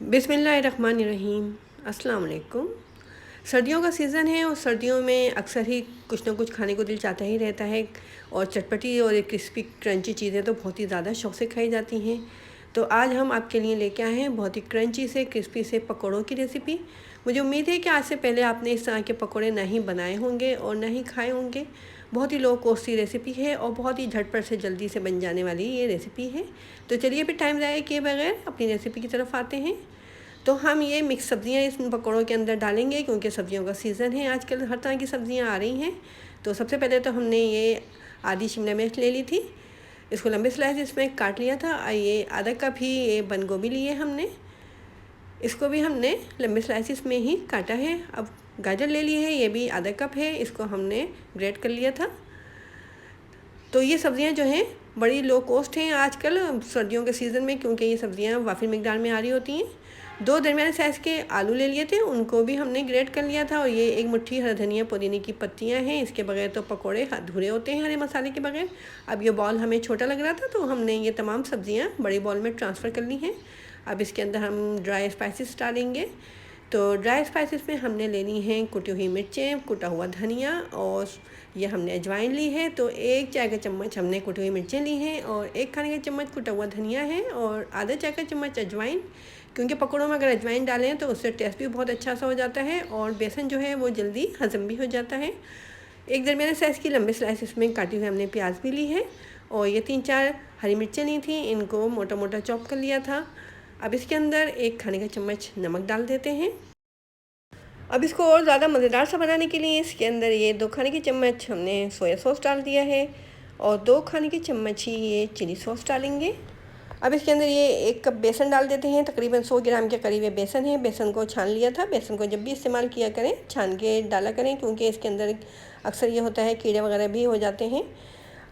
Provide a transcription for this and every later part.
बिस्मिल्लाहिर्रहमानिर्रहीम। अस्सलाम वालेकुम। सर्दियों का सीज़न है और सर्दियों में अक्सर ही कुछ ना कुछ खाने को दिल चाहता ही रहता है और चटपटी और क्रिस्पी क्रंची चीज़ें तो बहुत ही ज़्यादा शौक़ से खाई जाती हैं। तो आज हम आपके लिए लेके आए हैं बहुत ही क्रंची से क्रिस्पी से पकौड़ों की रेसिपी। मुझे उम्मीद है कि आज से पहले आपने इस तरह के पकौड़े ना ही बनाए होंगे और ना ही खाए होंगे। बहुत ही लो कॉस्ट की रेसिपी है और बहुत ही झटपट से जल्दी से बन जाने वाली ये रेसिपी है। तो चलिए फिर टाइम ज़ाया किए बगैर अपनी रेसिपी की तरफ आते हैं। तो हम ये मिक्स सब्ज़ियाँ इस पकौड़ों के अंदर डालेंगे क्योंकि सब्ज़ियों का सीज़न है, आजकल हर तरह की सब्ज़ियाँ आ रही हैं। तो सबसे पहले तो हमने ये आधी शिमला मिर्च ले ली थी, इसको लंबे स्लाइस में काट लिया था। ये आधा कप ही ये बंद गोभी लिए हमने, इसको भी हमने लंबे स्लाइसिस में ही काटा है। अब गाजर ले लिए है, ये भी आधा कप है, इसको हमने ग्रेट कर लिया था। तो ये सब्ज़ियाँ जो हैं बड़ी लो कॉस्ट हैं आजकल सर्दियों के सीज़न में, क्योंकि ये सब्ज़ियाँ वाफिर मिकदार में आ रही होती हैं। 2 दरमियाने साइज़ के आलू ले लिए थे, उनको भी हमने ग्रेट कर लिया था। और ये 1 मुट्ठी हरा धनिया पुदीने की पत्तियाँ हैं, इसके बगैर तो पकौड़े अधूरे होते हैं हरे मसाले के बगैर। अब ये बॉल हमें छोटा लग रहा था तो हमने ये तमाम सब्ज़ियाँ बड़ी बॉल में ट्रांसफ़र कर ली हैं। अब इसके अंदर हम ड्राई स्पाइसेस डालेंगे। तो ड्राई स्पाइसेस में हमने लेनी है कुटी हुई मिर्चें, कुटा हुआ धनिया और ये हमने अजवाइन ली है। तो 1 चाय का चम्मच हमने कुटी हुई मिर्चें ली हैं और 1 खाने का चम्मच कुटा हुआ धनिया है और आधा चाय का चम्मच अजवाइन, क्योंकि पकौड़ों में अगर अजवाइन डालें तो उससे टेस्ट भी बहुत अच्छा सा हो जाता है और बेसन जो है वो जल्दी हज़म भी हो जाता है। 1 दरमियाने साइज़ की लंबे स्लाइसिस में काटी हुई हमने प्याज भी ली है और ये 3-4 हरी मिर्चें ली थी, इनको मोटा मोटा चॉप कर लिया था। अब इसके अंदर 1 खाने का चम्मच नमक डाल देते हैं। अब इसको और ज़्यादा मज़ेदार सा बनाने के लिए इसके अंदर ये 2 खाने की चम्मच हमने सोया सॉस डाल दिया है और 2 खाने की चम्मच ही ये चिली सॉस डालेंगे। अब इसके अंदर ये 1 कप बेसन डाल देते हैं, तकरीबन 100 ग्राम के करीब ये बेसन है। बेसन को छान लिया था। बेसन को जब भी इस्तेमाल किया करें छान के डाला करें, क्योंकि इसके अंदर अक्सर ये होता है कीड़े वगैरह भी हो जाते हैं।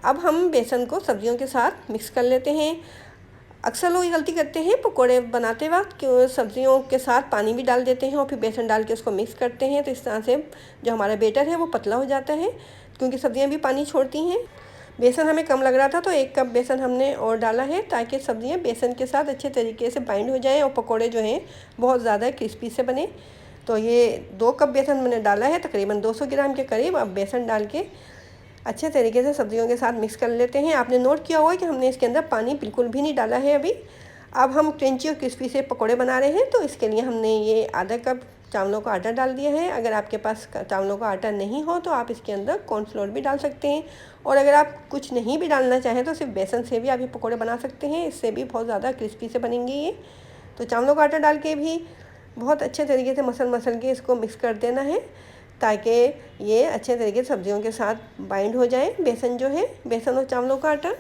अब हम बेसन को सब्जियों के साथ मिक्स कर लेते हैं। अक्सर लोग ये गलती करते हैं पकोड़े बनाते वक्त कि सब्जियों के साथ पानी भी डाल देते हैं और फिर बेसन डाल के उसको मिक्स करते हैं। तो इस तरह से जो हमारा बैटर है वो पतला हो जाता है, क्योंकि सब्जियां भी पानी छोड़ती हैं। बेसन हमें कम लग रहा था तो 1 कप बेसन हमने और डाला है, ताकि सब्जियां बेसन के साथ अच्छे तरीके से बाइंड हो जाएं और पकोड़े जो हैं बहुत ज़्यादा क्रिस्पी से बने। तो ये 2 कप बेसन मैंने डाला है, तकरीबन 200 ग्राम के करीब। अब बेसन डाल के अच्छे तरीके से सब्जियों के साथ मिक्स कर लेते हैं। आपने नोट किया होगा कि हमने इसके अंदर पानी बिल्कुल भी नहीं डाला है अभी। अब हम क्रंची और क्रिस्पी से पकोड़े बना रहे हैं, तो इसके लिए हमने ये आधा कप चावलों का आटा डाल दिया है। अगर आपके पास चावलों का आटा नहीं हो तो आप इसके अंदर कॉर्नफ्लोर भी डाल सकते हैं, और अगर आप कुछ नहीं भी डालना चाहें तो सिर्फ बेसन से भी आप ये पकोड़े बना सकते हैं, इससे भी बहुत ज़्यादा क्रिस्पी से बनेंगे ये। तो चावलों का आटा डाल के भी बहुत अच्छे तरीके से मसल के इसको मिक्स कर देना है, ताकि ये अच्छे तरीके से सब्जियों के साथ बाइंड हो जाए। बेसन जो है, बेसन और चावलों का आटा,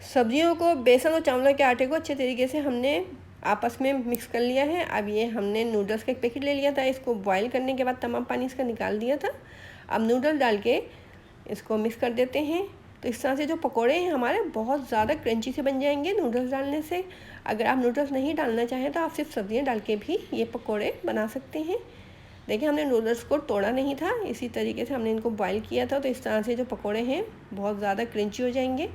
सब्जियों को बेसन और चावलों के आटे को अच्छे तरीके से हमने आपस में मिक्स कर लिया है। अब ये हमने नूडल्स का एक पैकेट ले लिया था, इसको बॉईल करने के बाद तमाम पानी इसका निकाल दिया था। अब नूडल्स डाल के इसको मिक्स कर देते हैं। तो इस तरह से जो पकोड़े हैं हमारे बहुत ज़्यादा क्रंची से बन जाएंगे नूडल्स डालने से। अगर आप नूडल्स नहीं डालना चाहें तो आप सिर्फ सब्जियाँ डाल के भी ये पकोड़े बना सकते हैं। देखिए, हमने नूडल्स को तोड़ा नहीं था, इसी तरीके से हमने इनको बॉईल किया था। तो इस तरह से जो पकोड़े हैं बहुत ज़्यादा क्रंची हो जाएंगे।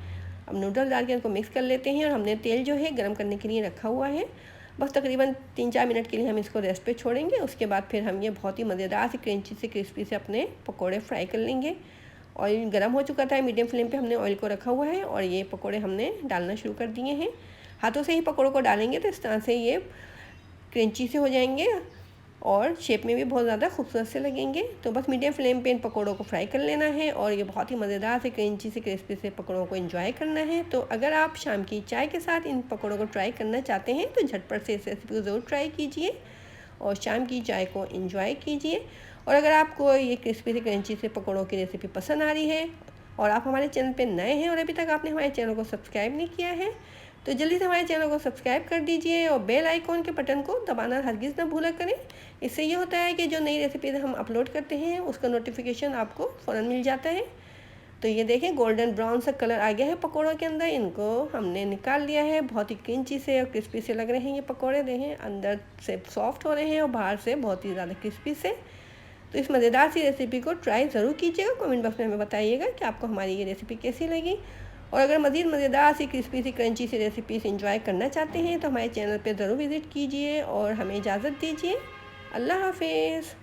अब नूडल्स डाल के इनको मिक्स कर लेते हैं और हमने तेल जो है गर्म करने के लिए रखा हुआ है। बस तकरीबन 3-4 मिनट के लिए हम इसको रेस्ट पे छोड़ेंगे। उसके बाद फिर हम ये बहुत ही मज़ेदार से क्रंची से क्रिस्पी से अपने पकोड़े फ्राई कर लेंगे। ऑयल गर्म हो चुका था, मीडियम फ्लेम पे हमने ऑयल को रखा हुआ है और ये पकोड़े हमने डालना शुरू कर दिए हैं। हाथों से ही पकोड़ों को डालेंगे तो इस तरह से ये क्रंची से हो जाएंगे और शेप में भी बहुत ज़्यादा खूबसूरत से लगेंगे। तो बस मीडियम फ्लेम पे इन पकौड़ों को फ्राई कर लेना है और ये बहुत ही मज़ेदार से क्रंची से क्रिस्पी से पकौड़ों को एंजॉय करना है। तो अगर आप शाम की चाय के साथ इन पकौड़ों को ट्राई करना चाहते हैं तो झटपट से इस रेसिपी को ज़रूर ट्राई कीजिए और शाम की चाय को एंजॉय कीजिए। और अगर आपको ये क्रिस्पी से क्रंची से पकौड़ों की रेसिपी पसंद आ रही है और आप हमारे चैनल पर नए हैं और अभी तक आपने हमारे चैनल को सब्सक्राइब नहीं किया है, तो जल्दी से हमारे चैनल को सब्सक्राइब कर दीजिए और बेल आइकॉन के बटन को दबाना हरगिज़ ना भूला करें। इससे ये होता है कि जो नई रेसिपीज हम अपलोड करते हैं उसका नोटिफिकेशन आपको फ़ौरन मिल जाता है। तो ये देखें, गोल्डन ब्राउन सा कलर आ गया है पकौड़ों के अंदर। इनको हमने निकाल लिया है। बहुत ही क्रंची से और क्रिस्पी से लग रहे हैं ये पकौड़े। देखें, अंदर से सॉफ्ट हो रहे हैं और बाहर से बहुत ही ज़्यादा क्रिस्पी से। तो इस मज़ेदार सी रेसिपी को ट्राई ज़रूर कीजिएगा। कमेंट बॉक्स में हमें बताइएगा कि आपको हमारी ये रेसिपी कैसी लगी। और अगर मज़ीद मज़ेदार सी क्रिस्पी सी क्रंची सी रेसिपीज़ इंजॉय करना चाहते हैं तो हमारे चैनल पे ज़रूर विज़िट कीजिए और हमें इजाज़त दीजिए। अल्लाह हाफिज़।